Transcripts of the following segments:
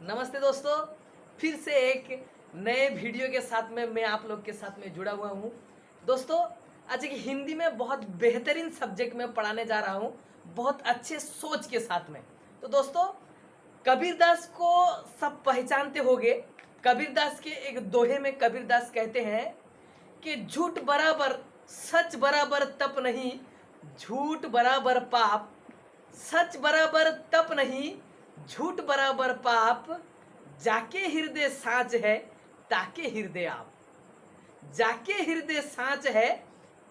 नमस्ते दोस्तों, फिर से एक नए वीडियो के साथ में मैं आप लोग के साथ में जुड़ा हुआ हूँ। दोस्तों, आज एक हिंदी में बहुत बेहतरीन सब्जेक्ट में पढ़ाने जा रहा हूँ, बहुत अच्छे सोच के साथ में। तो दोस्तों, कबीरदास को सब पहचानते होंगे। कबीरदास के एक दोहे में कबीरदास कहते हैं कि झूठ बराबर सच बराबर तप नहीं, झूठ बराबर पाप, सच बराबर तप नहीं, झूठ बराबर पाप, जाके हृदय साँच है ताके हृदय आप, जाके हृदय साँच है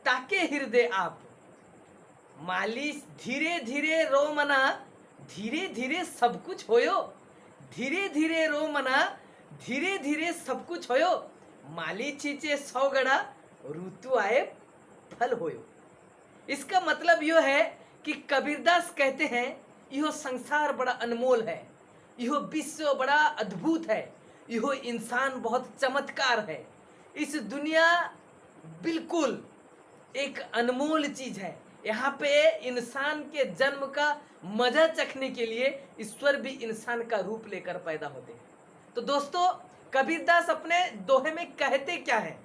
ताके हृदय आप। मालिश धीरे धीरे रो मना, धीरे धीरे सब कुछ होयो, धीरे धीरे रो मना, धीरे धीरे सब कुछ होयो। माली छींचे 100 गड़ा, ऋतु आए फल होयो। इसका मतलब यह है कि कबीरदास कहते हैं यह संसार बड़ा अनमोल है, यह विश्व बड़ा अद्भुत है, यह इंसान बहुत चमत्कार है। इस दुनिया बिल्कुल एक अनमोल चीज है। यहाँ पे इंसान के जन्म का मजा चखने के लिए ईश्वर भी इंसान का रूप लेकर पैदा होते हैं। तो दोस्तों, कबीरदास अपने दोहे में कहते क्या है,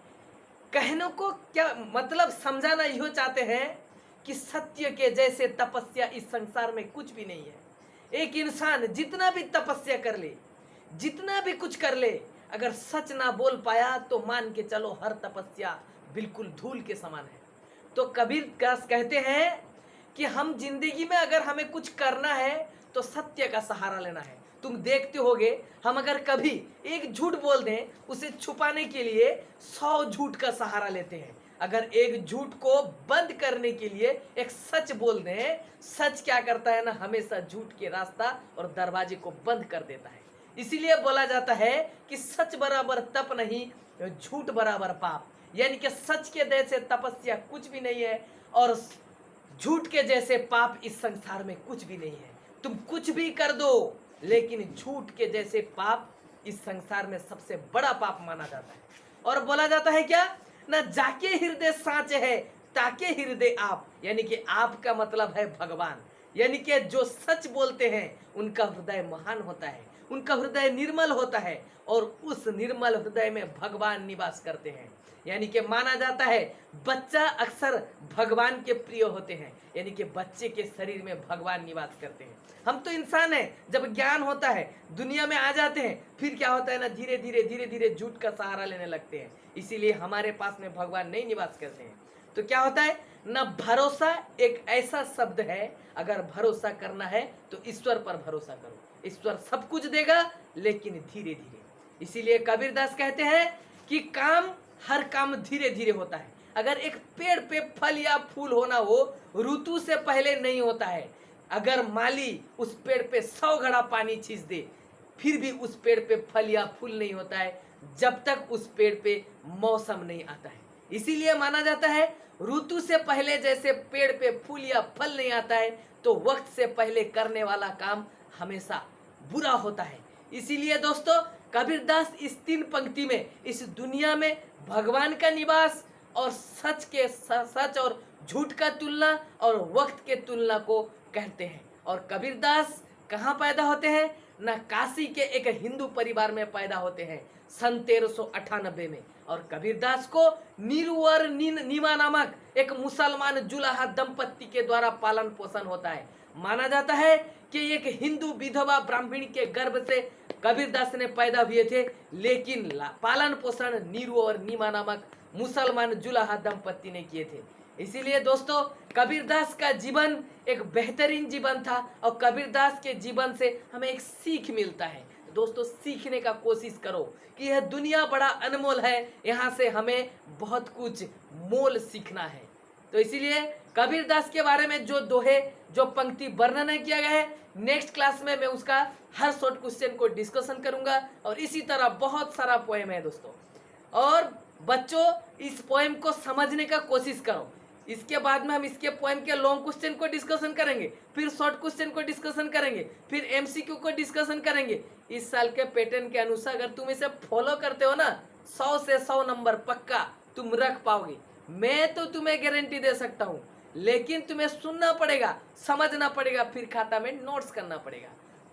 कहने को क्या मतलब समझाना यह चाहते हैं कि सत्य के जैसे तपस्या इस संसार में कुछ भी नहीं है। एक इंसान जितना भी तपस्या कर ले, जितना भी कुछ कर ले, अगर सच ना बोल पाया तो मान के चलो हर तपस्या बिल्कुल धूल के समान है। तो कबीरदास कहते हैं कि हम जिंदगी में अगर हमें कुछ करना है तो सत्य का सहारा लेना है। तुम देखते होगे, हम अगर कभी एक झूठ बोल दें, उसे छुपाने के लिए 100 झूठ का सहारा लेते हैं। अगर एक झूठ को बंद करने के लिए एक सच बोल दें, सच क्या करता है ना, हमेशा झूठ के रास्ता और दरवाजे को बंद कर देता है। इसीलिए बोला जाता है कि सच बराबर तप नहीं, झूठ बराबर पाप। यानी कि सच के जैसे तपस्या कुछ भी नहीं है और झूठ के जैसे पाप इस संसार में कुछ भी नहीं है। तुम कुछ भी कर दो, लेकिन झूठ के जैसे पाप इस संसार में सबसे बड़ा पाप माना जाता है। और बोला जाता है क्या ना, जाके हृदय साँच है ताके हृदय आप, यानी कि आप का मतलब है भगवान। यानी कि जो सच बोलते हैं उनका हृदय महान होता है, उनका हृदय निर्मल होता है और उस निर्मल हृदय में भगवान निवास करते हैं। यानी कि माना जाता है बच्चा अक्सर भगवान के प्रिय होते हैं, यानी कि बच्चे के शरीर में भगवान निवास करते हैं। हम तो इंसान हैं, जब ज्ञान होता है दुनिया में आ जाते हैं, फिर क्या होता है ना, धीरे धीरे झूठ का सहारा लेने लगते हैं। इसीलिए हमारे पास में भगवान नहीं निवास करते हैं। तो क्या होता है ना, भरोसा एक ऐसा शब्द है, अगर भरोसा करना है तो ईश्वर पर भरोसा करो, ईश्वर सब कुछ देगा, लेकिन धीरे धीरे। इसीलिए कबीरदास कहते हैं कि हर काम धीरे धीरे होता है। अगर एक पेड़ पे फल या फूल होना हो, ऋतु से पहले नहीं होता है। अगर माली उस पेड़ पे 100 घड़ा पानी छींच दे, फिर भी उस पेड़ पे फल या फूल नहीं होता है, जब तक उस पेड़ पे मौसम नहीं आता है। इसीलिए माना जाता है ऋतु से पहले जैसे पेड़ पे फूल या फल नहीं आता है, तो वक्त से पहले करने वाला काम हमेशा बुरा होता है। इसीलिए दोस्तों, कबीरदास इस 3 पंक्ति में इस दुनिया में भगवान का निवास और सच और झूठ का तुलना और वक्त के तुलना को कहते हैं। और कबीरदास कहाँ पैदा होते हैं ना, काशी के एक हिंदू परिवार में पैदा होते हैं सन 1398 में। और कबीरदास को नीरुवर नीमा नामक एक मुसलमान जुलाहा दंपत्ति के द्वारा पालन पोषण होता है। माना जाता है कि एक हिंदू विधवा ब्राह्मणी के गर्भ से कबीरदास ने पैदा हुए थे, लेकिन पालन पोषण नीरू और नीमा नामक मुसलमान जुलाहा दंपत्ति ने किए थे। इसीलिए दोस्तों, कबीरदास का जीवन एक बेहतरीन जीवन था और कबीरदास के जीवन से हमें एक सीख मिलता है। दोस्तों, सीखने का कोशिश करो कि यह दुनिया बड़ा अनमोल है, यहाँ से हमें बहुत कुछ मोल सीखना है। तो इसीलिए कबीरदास के बारे में जो दोहे, जो पंक्ति वर्णन किया गया है, नेक्स्ट क्लास में मैं उसका हर शॉर्ट क्वेश्चन को डिस्कशन करूंगा। और इसी तरह बहुत सारा पोएम है दोस्तों, और बच्चों इस पोएम को समझने का कोशिश करो। इसके बाद में हम इसके पोएम के लॉन्ग क्वेश्चन को डिस्कशन करेंगे, फिर शॉर्ट क्वेश्चन को डिस्कशन करेंगे, फिर एमसीक्यू को डिस्कशन करेंगे। इस साल के पैटर्न के अनुसार अगर तुम इसे फॉलो करते हो ना, 100 से 100 नंबर पक्का तुम रख पाओगे। मैं तो तुम्हें गारंटी दे सकता हूँ, लेकिन तुम्हें सुनना पड़ेगा, समझना पड़ेगा, फिर खाता में नोट्स करना पड़ेगा।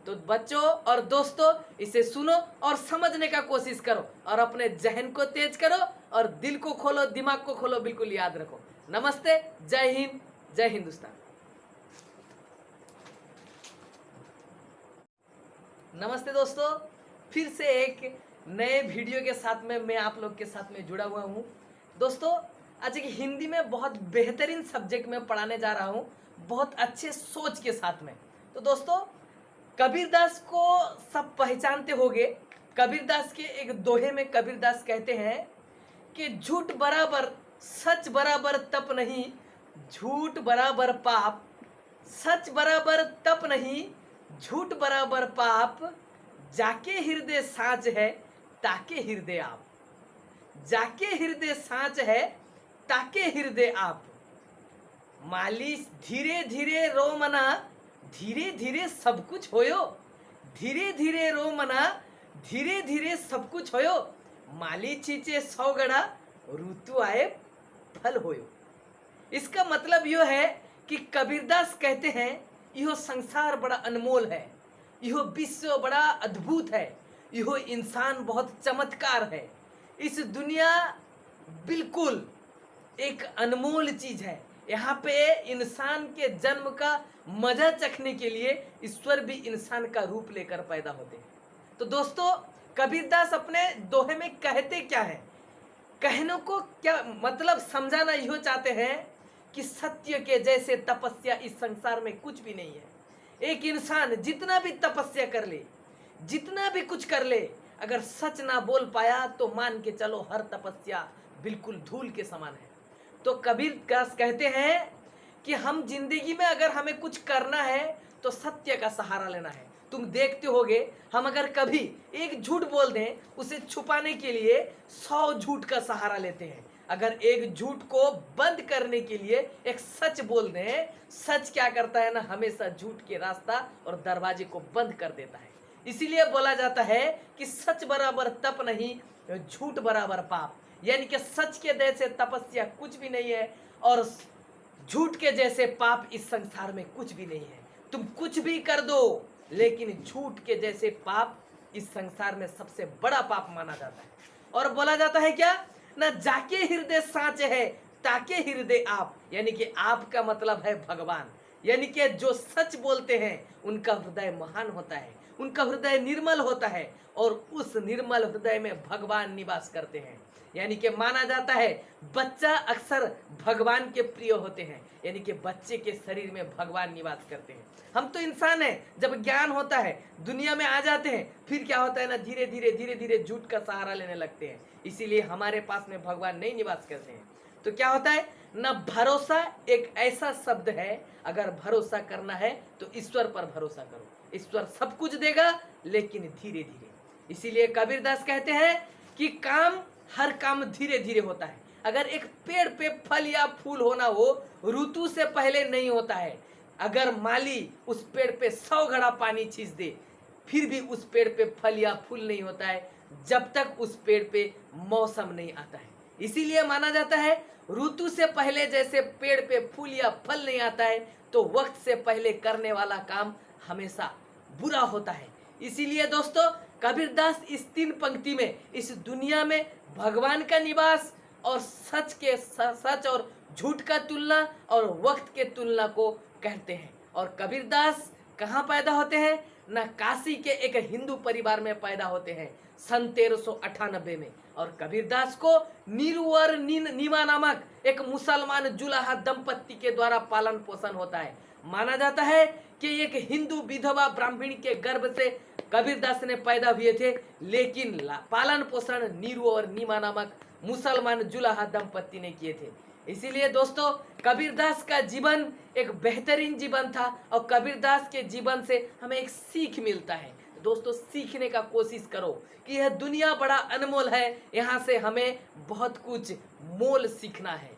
तो बच्चों और दोस्तों इसे सुनो और समझने का कोशिश करो और अपने जहन को तेज करो और दिल को खोलो, दिमाग को खोलो, बिल्कुल याद रखो। नमस्ते, जय हिंद, जय हिंदुस्तान। नमस्ते दोस्तों, फिर से एक नए वीडियो के साथ में मैं आप लोग के साथ में जुड़ा हुआ हूँ। दोस्तों आज एक हिंदी में बहुत बेहतरीन सब्जेक्ट में पढ़ाने जा रहा हूँ, बहुत अच्छे सोच के साथ में। तो दोस्तों कबीरदास को सब पहचानते होंगे। कबीरदास के एक दोहे में कबीरदास कहते हैं कि झूठ बराबर सच बराबर तप नहीं, झूठ बराबर पाप, सच बराबर तप नहीं, झूठ बराबर पाप, जाके हृदय साँच है ताके हृदय आप, जाके हृदय साँच है ताके हृदय आप। मालिश धीरे धीरे रो मना, धीरे धीरे सब कुछ होयो, धीरे धीरे रो मना, धीरे धीरे सब कुछ होयो। माली छींचे 100 गड़ा, ऋतु आए फल होयो। इसका मतलब यह है कि कबीरदास कहते हैं यह संसार बड़ा अनमोल है, यह विश्व बड़ा अद्भुत है, यह इंसान बहुत चमत्कार है। इस दुनिया बिल्कुल एक अनमोल चीज है। यहाँ पे इंसान के जन्म का मजा चखने के लिए ईश्वर भी इंसान का रूप लेकर पैदा होते हैं। तो दोस्तों कबीरदास अपने दोहे में कहते क्या है, कहने को क्या मतलब समझाना यह चाहते हैं कि सत्य के जैसे तपस्या इस संसार में कुछ भी नहीं है। एक इंसान जितना भी तपस्या कर ले, जितना भी कुछ कर ले, अगर सच ना बोल पाया तो मान के चलो हर तपस्या बिल्कुल धूल के समान है। तो कबीरदास कहते हैं कि हम जिंदगी में अगर हमें कुछ करना है तो सत्य का सहारा लेना है। तुम देखते होगे हम अगर कभी एक झूठ बोल दें, उसे छुपाने के लिए 100 झूठ का सहारा लेते हैं। अगर एक झूठ को बंद करने के लिए एक सच बोल दें, सच क्या करता है ना, हमेशा झूठ के रास्ता और दरवाजे को बंद कर देता है। इसीलिए बोला जाता है कि सच बराबर तप नहीं, झूठ बराबर पाप। यानी कि सच के जैसे तपस्या कुछ भी नहीं है और झूठ के जैसे पाप इस संसार में कुछ भी नहीं है। तुम कुछ भी कर दो, लेकिन झूठ के जैसे पाप इस संसार में सबसे बड़ा पाप माना जाता है। और बोला जाता है क्या ना, जाके हृदय साँच है ताके हृदय आप, यानी कि आप का मतलब है भगवान। यानी कि जो सच बोलते हैं उनका हृदय महान होता है, उनका हृदय निर्मल होता है और उस निर्मल हृदय में भगवान निवास करते हैं। यानी कि माना जाता है बच्चा अक्सर भगवान के प्रिय होते हैं, यानी कि बच्चे के शरीर में भगवान निवास करते हैं। हम तो इंसान हैं, जब ज्ञान होता है दुनिया में आ जाते हैं, फिर क्या होता है ना, धीरे धीरे झूठ का सहारा लेने लगते हैं। इसीलिए हमारे पास में भगवान नहीं निवास करते हैं। तो क्या होता है ना, भरोसा एक ऐसा शब्द है, अगर भरोसा करना है तो ईश्वर पर भरोसा करो, ईश्वर सब कुछ देगा लेकिन धीरे धीरे। इसीलिए कबीरदास कहते हैं कि हर काम धीरे धीरे होता है। अगर एक पेड़ पे फल या फूल होना हो ऋतु से पहले नहीं होता है। अगर माली उस पेड़ पे 100 घड़ा पानी छींच दे, फिर भी उस पेड़ पे फल या फूल नहीं होता है जब तक उस पेड़ पे मौसम नहीं आता है। इसीलिए माना जाता है ऋतु से पहले जैसे पेड़ पे फूल या फल नहीं आता है, तो वक्त से पहले करने वाला काम हमेशा बुरा होता है। इसीलिए दोस्तों कबीरदास इस 3 पंक्ति में इस दुनिया में भगवान का निवास और सच और झूठ का तुलना और वक्त के तुलना को कहते हैं। और कबीरदास कहाँ पैदा होते हैं ना, काशी के एक हिंदू परिवार में पैदा होते हैं सन 1398 में। और कबीरदास को नीरुवर नीमा नामक एक मुसलमान जुलाहा दंपत्ति के द्वारा पालन पोषण होता है। माना जाता है कि एक हिंदू विधवा ब्राह्मणी के गर्भ से कबीरदास ने पैदा हुए थे, लेकिन पालन पोषण नीरू और नीमा नामक मुसलमान जुलाहा दंपत्ति ने किए थे। इसीलिए दोस्तों कबीरदास का जीवन एक बेहतरीन जीवन था और कबीरदास के जीवन से हमें एक सीख मिलता है। दोस्तों सीखने का कोशिश करो कि यह दुनिया बड़ा अनमोल है, यहाँ से हमें बहुत कुछ मोल सीखना है।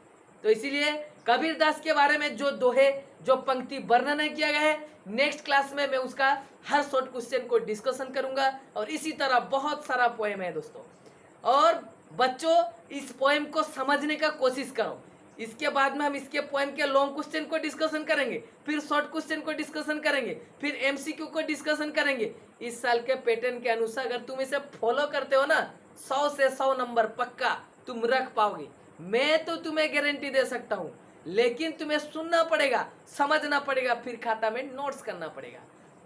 तो इसीलिए कबीरदास के बारे में जो दोहे जो पंक्ति वर्णन किया गया है, नेक्स्ट क्लास में मैं उसका हर शॉर्ट क्वेश्चन को डिस्कशन करूंगा। और इसी तरह बहुत सारा पोएम है दोस्तों, और बच्चों इस पोएम को समझने का कोशिश करो। इसके बाद में हम इसके पोएम के लॉन्ग क्वेश्चन को डिस्कशन करेंगे, फिर शॉर्ट क्वेश्चन को डिस्कशन करेंगे, फिर एमसीक्यू को डिस्कशन करेंगे। इस साल के पैटर्न के अनुसार अगर तुम इसे फॉलो करते हो ना, 100 से 100 नंबर पक्का तुम रख पाओगे। मैं तो तुम्हें गारंटी दे सकता हूँ, लेकिन तुम्हें सुनना पड़ेगा, समझना पड़ेगा, फिर खाता में नोट्स करना पड़ेगा।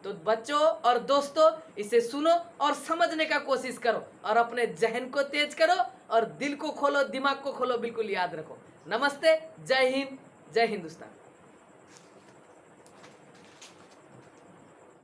तो बच्चों और दोस्तों, इसे सुनो और समझने का कोशिश करो और अपने जहन को तेज करो और दिल को खोलो, दिमाग को खोलो, बिल्कुल याद रखो। नमस्ते, जय हिंद, जय हिंदुस्तान।